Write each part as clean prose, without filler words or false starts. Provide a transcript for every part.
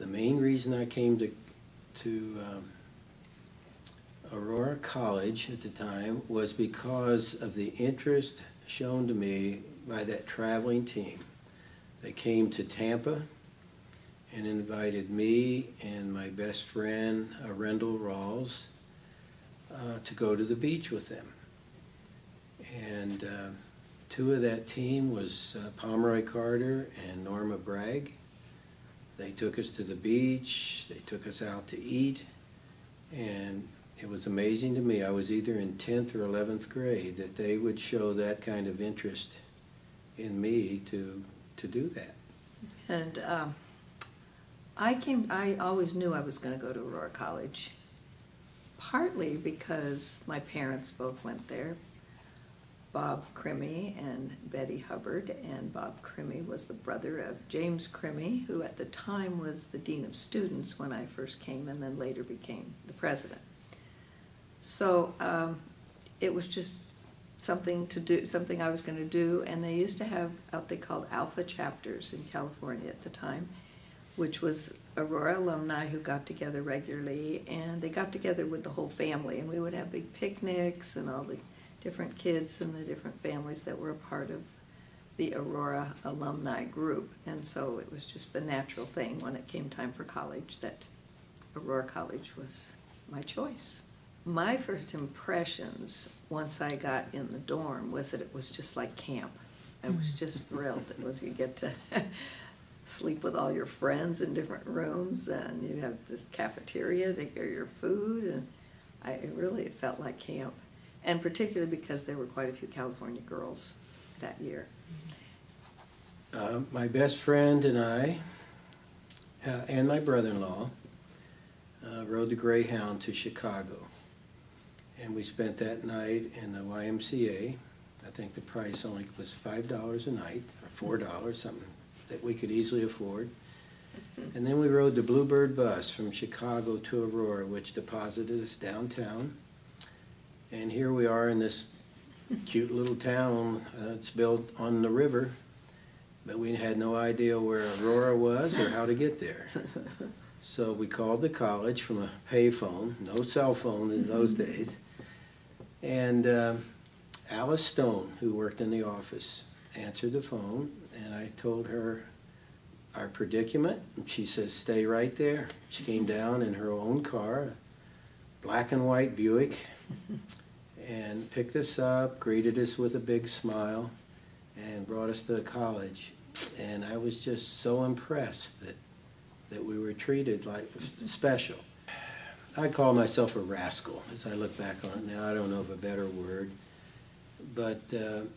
The main reason I came to Aurora College at the time was because of the interest shown to me by that traveling team. They came to Tampa and invited me and my best friend, Rendell Rawls, to go to the beach with them. And two of that team was Pomeroy Carter and Norma Bragg. They took us to the beach, they took us out to eat, and it was amazing to me. I was either in 10th or 11th grade that they would show that kind of interest in me to do that. And I always knew I was going to go to Aurora College, partly because my parents both went there. Bob Crimi and Betty Hubbard, and Bob Crimi was the brother of James Crimi, who at the time was the Dean of Students when I first came and then later became the president. So it was just something to do, something I was going to do, and they used to have what they called alpha chapters in California at the time, which was Aurora alumni who got together regularly, and they got together with the whole family, and we would have big picnics and all the different kids and the different families that were a part of the Aurora alumni group. And so it was just the natural thing when it came time for college that Aurora College was my choice. My first impressions once I got in the dorm was that it was just like camp. I was just thrilled. It was, you get to sleep with all your friends in different rooms, and you have the cafeteria to get your food, and it felt like camp. And particularly because there were quite a few California girls that year. My best friend and I, and my brother-in-law, rode the Greyhound to Chicago. And we spent that night in the YMCA. I think the price only was $5 a night, or $4, something that we could easily afford. And then we rode the Bluebird bus from Chicago to Aurora, which deposited us downtown. And here we are in this cute little town. It's built on the river, but we had no idea where Aurora was or how to get there. So we called the college from a payphone, no cell phone in those days. And Alice Stone, who worked in the office, answered the phone, and I told her our predicament, and she says, "Stay right there." She came down in her own car, a black and white Buick, and picked us up, greeted us with a big smile, and brought us to college. And I was just so impressed that we were treated like special. I call myself a rascal as I look back on it now. I don't know of a better word. But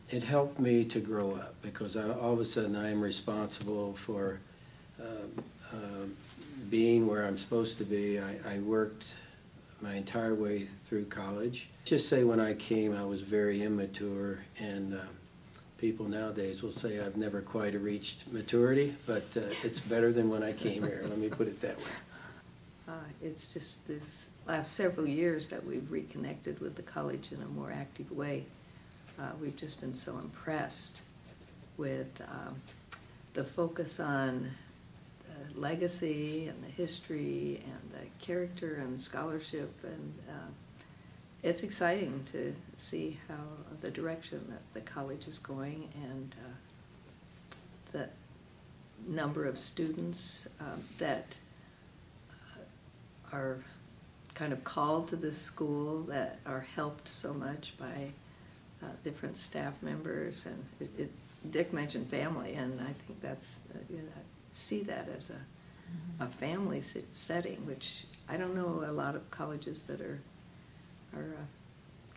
it helped me to grow up, because all of a sudden I am responsible for being where I'm supposed to be. I worked my entire way through college. Just say when I came I was very immature, and people nowadays will say I've never quite reached maturity, but it's better than when I came here, let me put it that way. It's just this last several years that we've reconnected with the college in a more active way. We've just been so impressed with the focus on the legacy and the history and the character and scholarship, and it's exciting to see how the direction that the college is going, and the number of students that are kind of called to this school, that are helped so much by different staff members. And Dick mentioned family, and I think that's, see that as a family setting, which I don't know a lot of colleges that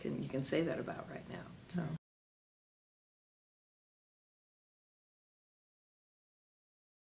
you can say that about right now. So.